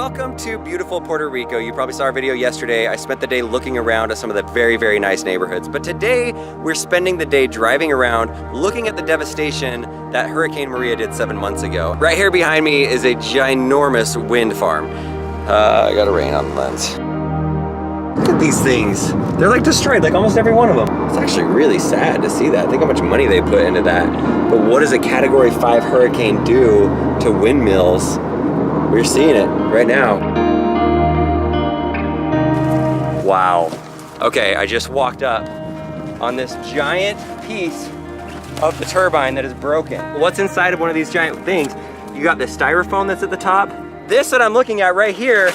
Welcome to beautiful Puerto Rico. You probably saw our video yesterday. I spent the day looking around at some of the very, very nice neighborhoods. But today, we're spending the day driving around, looking at the devastation that Hurricane Maria did 7 months ago. Right here behind me is a ginormous wind farm. I got a rain on the lens. Look at these things. They're like destroyed, like almost every one of them. It's actually really sad to see that. Think how much money they put into that. But what does a Category 5 hurricane do to windmills? We're seeing it right now. Wow. Okay, I just walked up on this giant piece of the turbine that is broken. What's inside of one of these giant things? You got this styrofoam that's at the top. This that I'm looking at right here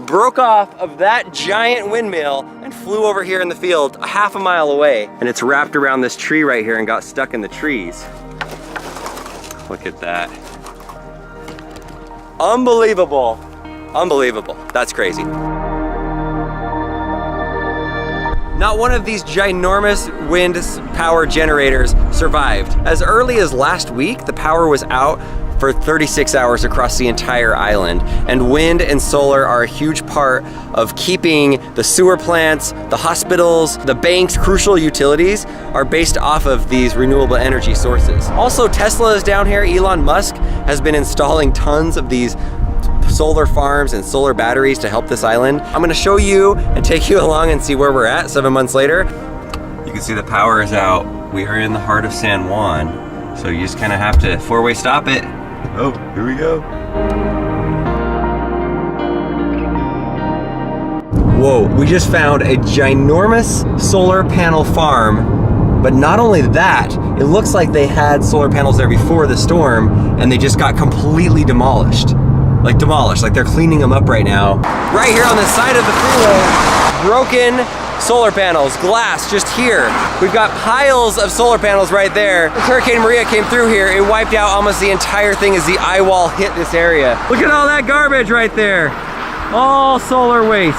broke off of that giant windmill and flew over here in the field a half a mile away. And it's wrapped around this tree right here and got stuck in the trees. Look at that. Unbelievable. Unbelievable. That's crazy. Not one of these ginormous wind power generators survived. As early as last week, the power was out for 36 hours across the entire island. And wind and solar are a huge part of keeping the sewer plants, the hospitals, the banks, crucial utilities are based off of these renewable energy sources. Also, Tesla is down here. Elon Musk has been installing tons of these solar farms and solar batteries to help this island. I'm gonna show you and take you along and see where we're at 7 months later. You can see the power is out. We are in the heart of San Juan. So you just kind of have to four-way stop it. Oh, here we go. Whoa, we just found a ginormous solar panel farm, but not only that, it looks like they had solar panels there before the storm and they just got completely demolished. Like they're cleaning them up right now. Right here on the side of the freeway, broken solar panels, glass just here. We've got piles of solar panels right there. As Hurricane Maria came through here, it wiped out almost the entire thing as the eye wall hit this area. Look at all that garbage right there. All solar waste.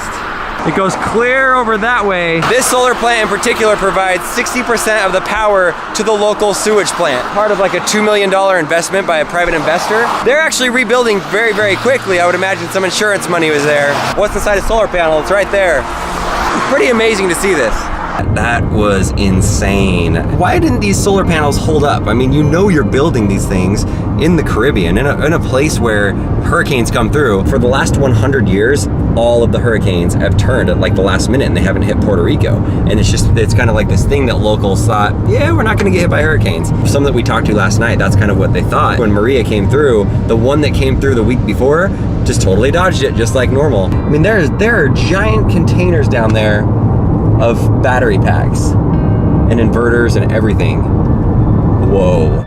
It goes clear over that way. This solar plant in particular provides 60% of the power to the local sewage plant. Part of like a $2 million investment by a private investor. They're actually rebuilding very, very quickly. I would imagine some insurance money was there. What's inside a solar panel? It's right there. It's pretty amazing to see this. That was insane. Why didn't these solar panels hold up? I mean, you know you're building these things in the Caribbean, in a place where hurricanes come through. For the last 100 years, all of the hurricanes have turned at like the last minute and they haven't hit Puerto Rico. And it's kind of like this thing that locals thought, yeah, we're not gonna get hit by hurricanes. Some that we talked to last night, that's kind of what they thought. When Maria came through, the one that came through the week before just totally dodged it, just like normal. I mean, there are giant containers down there of battery packs and inverters and everything. Whoa.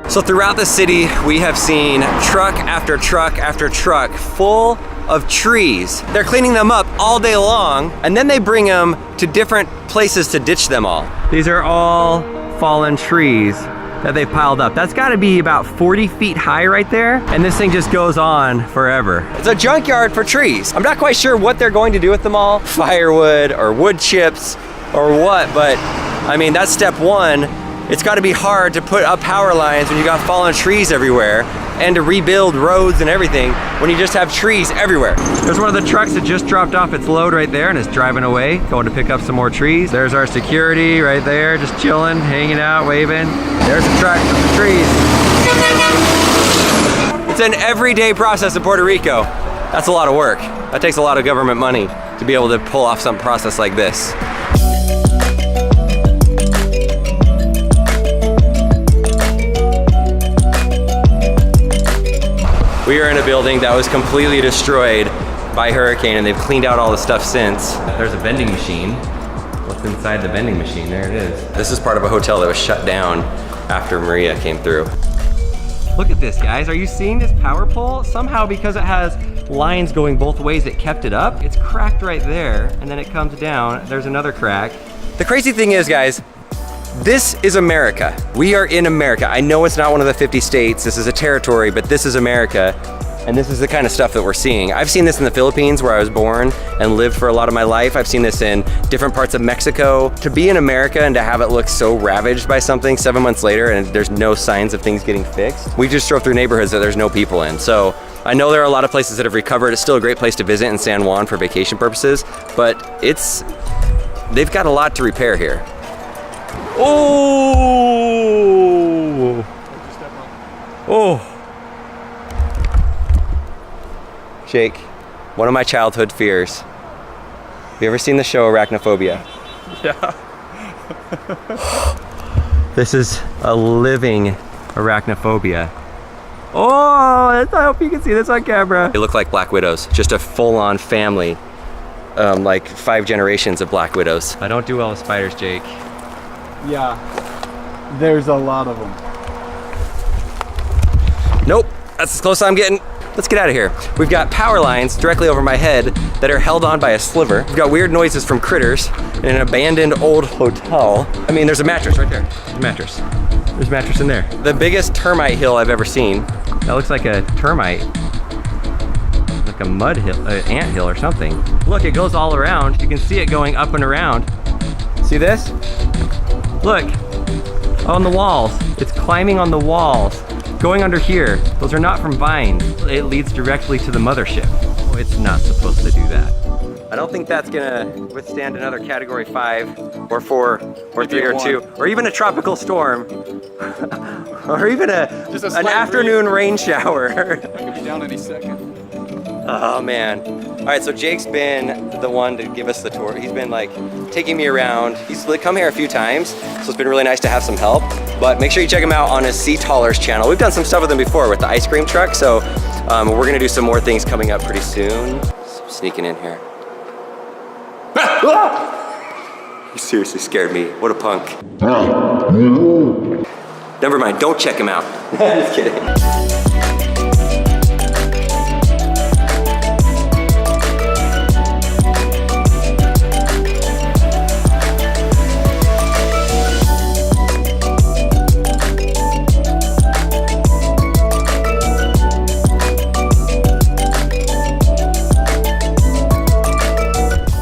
So throughout the city, we have seen truck after truck after truck full of trees. They're cleaning them up all day long, and then they bring them to different places to ditch them all. These are all fallen trees that they piled up. That's gotta be about 40 feet high right there, and this thing just goes on forever. It's a junkyard for trees. I'm not quite sure what they're going to do with them all, firewood or wood chips or what, but I mean, that's step one. It's gotta be hard to put up power lines when you got fallen trees everywhere and to rebuild roads and everything when you just have trees everywhere. There's one of the trucks that just dropped off its load right there and is driving away, going to pick up some more trees. There's our security right there, just chilling, hanging out, waving. There's the truck with the trees. It's an everyday process in Puerto Rico. That's a lot of work. That takes a lot of government money to be able to pull off some process like this. We are in a building that was completely destroyed by hurricane and they've cleaned out all the stuff since. There's a vending machine. What's inside the vending machine? There it is. This is part of a hotel that was shut down after Maria came through. Look at this, guys. Are you seeing this power pole? Somehow, because it has lines going both ways, it kept it up. It's cracked right there, and then it comes down. There's another crack. The crazy thing is, guys, this is America. We are in America. I know it's not one of the 50 states. This is a territory, but this is America. And this is the kind of stuff that we're seeing. I've seen this in the Philippines where I was born and lived for a lot of my life. I've seen this in different parts of Mexico. To be in America and to have it look so ravaged by something 7 months later and there's no signs of things getting fixed. We just drove through neighborhoods that there's no people in. So I know there are a lot of places that have recovered. It's still a great place to visit in San Juan for vacation purposes, but they've got a lot to repair here. Oh! Oh! Jake, one of my childhood fears. Have you ever seen the show Arachnophobia? Yeah. This is a living arachnophobia. Oh, I hope you can see this on camera. They look like black widows, just a full-on family. Like 5 generations of black widows. I don't do well with spiders, Jake. Yeah, there's a lot of them. Nope, that's as close as I'm getting. Let's get out of here. We've got power lines directly over my head that are held on by a sliver. We've got weird noises from critters in an abandoned old hotel. I mean, there's a mattress right there. There's a mattress. There's a mattress in there. The biggest termite hill I've ever seen. That looks like a termite. Like a mud hill, an ant hill or something. Look, it goes all around. You can see it going up and around. See this? Look, on the walls. It's climbing on the walls. Going under here, those are not from vines. It leads directly to the mothership. Oh, it's not supposed to do that. I don't think that's gonna withstand another category 5 or 4 or 3 or 2 or even a tropical storm or even an afternoon rain shower. That could be down any second. Oh man. All right, so Jake's been the one to give us the tour. He's been like taking me around. He's come here a few times, so it's been really nice to have some help. But make sure you check him out on his Sea Tallers channel. We've done some stuff with him before with the ice cream truck, so we're gonna do some more things coming up pretty soon. So I'm sneaking in here. You seriously scared me. What a punk. Never mind, don't check him out. Just kidding.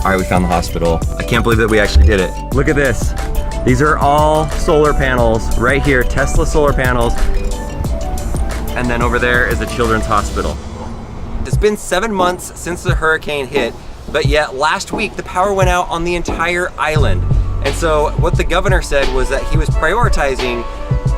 All right, we found the hospital. I can't believe that we actually did it. Look at this. These are all solar panels right here, Tesla solar panels. And then over there is a children's hospital. It's been 7 months since the hurricane hit, but yet last week the power went out on the entire island. And so what the governor said was that he was prioritizing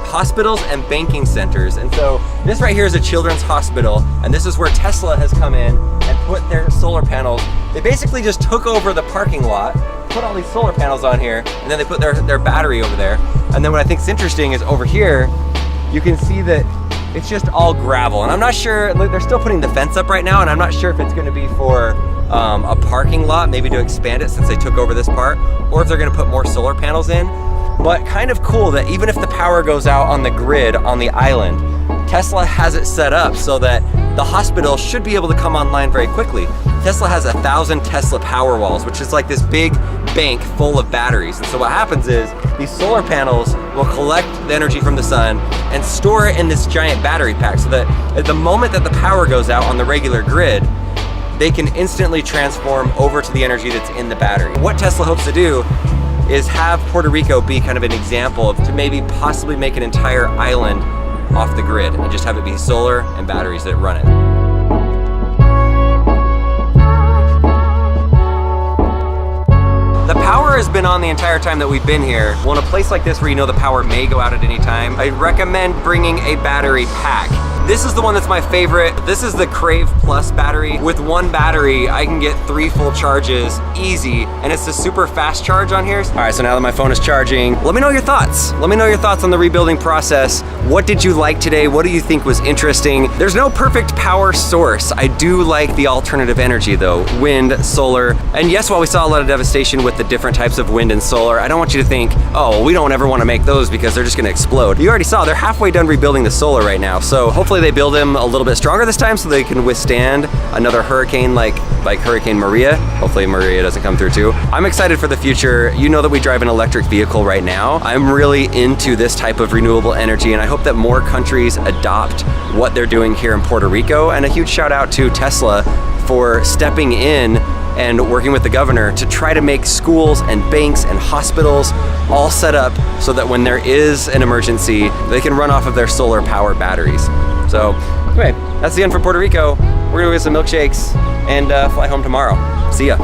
hospitals and banking centers. And so this right here is a children's hospital, and this is where Tesla has come in and put their solar panels. They basically just took over the parking lot, put all these solar panels on here, and then they put their battery over there. And then what I think is interesting is over here, you can see that it's just all gravel. And I'm not sure, look, they're still putting the fence up right now, and I'm not sure if it's gonna be for a parking lot, maybe to expand it since they took over this part, or if they're gonna put more solar panels in. But kind of cool that even if the power goes out on the grid on the island, Tesla has it set up so that the hospital should be able to come online very quickly. Tesla has 1,000 Tesla power walls, which is like this big bank full of batteries. And so what happens is these solar panels will collect the energy from the sun and store it in this giant battery pack so that at the moment that the power goes out on the regular grid, they can instantly transform over to the energy that's in the battery. What Tesla hopes to do is have Puerto Rico be kind of an example of to maybe possibly make an entire island off the grid and just have it be solar and batteries that run it. The power has been on the entire time that we've been here. Well, in a place like this where you know the power may go out at any time, I recommend bringing a battery pack. This is the one that's my favorite. This is the Crave Plus battery. With one battery, I can get 3 full charges easy, and it's a super fast charge on here. All right, so now that my phone is charging, let me know your thoughts. Let me know your thoughts on the rebuilding process. What did you like today? What do you think was interesting? There's no perfect power source. I do like the alternative energy though, wind, solar. And yes, while we saw a lot of devastation with the different types of wind and solar, I don't want you to think, oh, we don't ever want to make those because they're just gonna explode. You already saw they're halfway done rebuilding the solar right now. So hopefully Hopefully they build them a little bit stronger this time so they can withstand another hurricane like Hurricane Maria. Hopefully Maria doesn't come through too. I'm excited for the future. You know that we drive an electric vehicle right now. I'm really into this type of renewable energy, and I hope that more countries adopt what they're doing here in Puerto Rico. And a huge shout out to Tesla for stepping in and working with the governor to try to make schools and banks and hospitals all set up so that when there is an emergency, they can run off of their solar power batteries. So anyway, that's the end for Puerto Rico. We're gonna get some milkshakes and fly home tomorrow. See ya.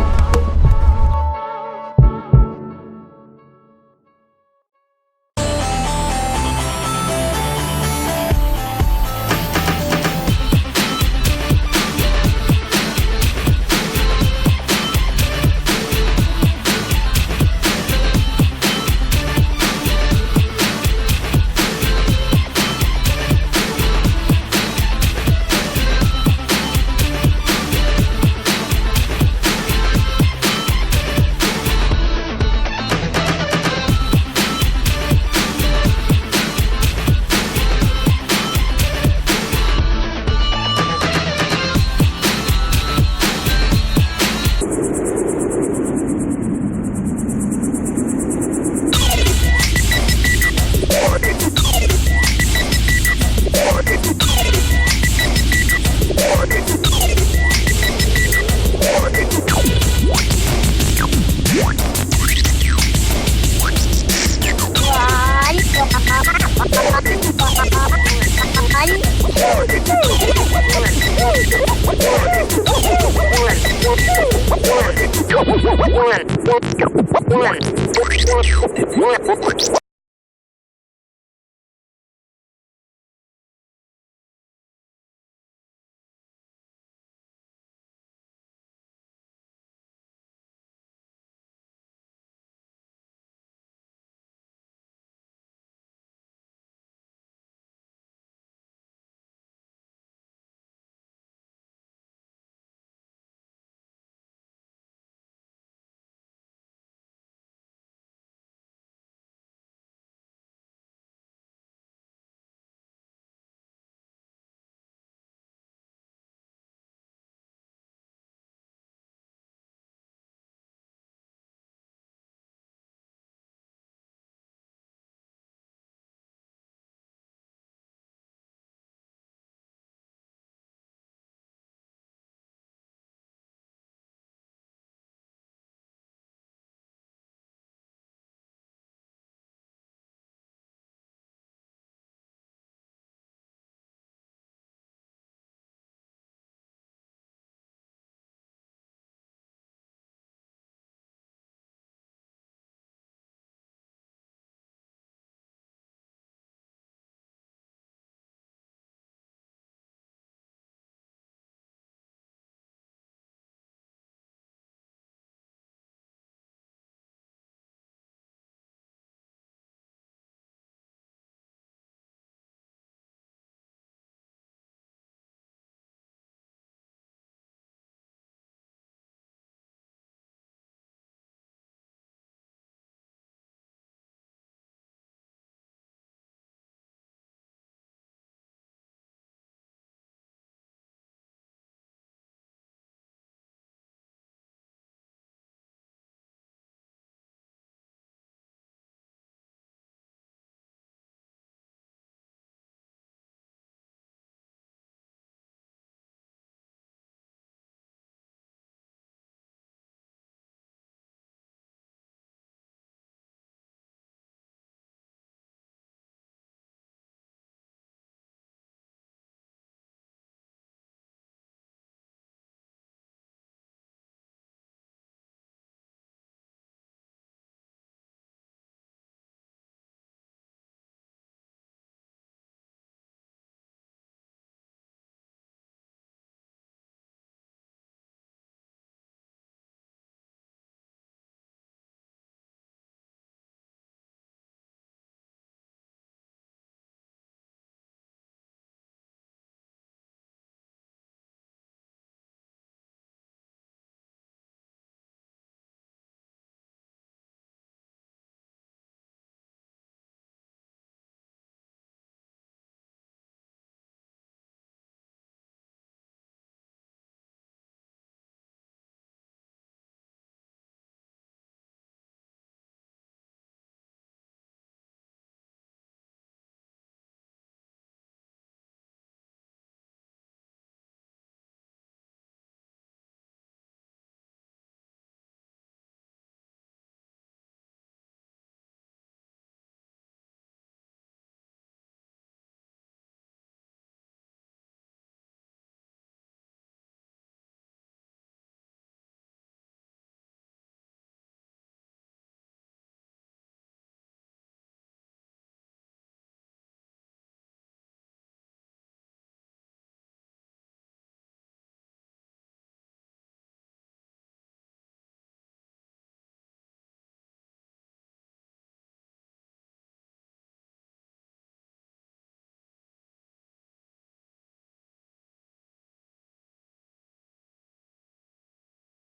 One.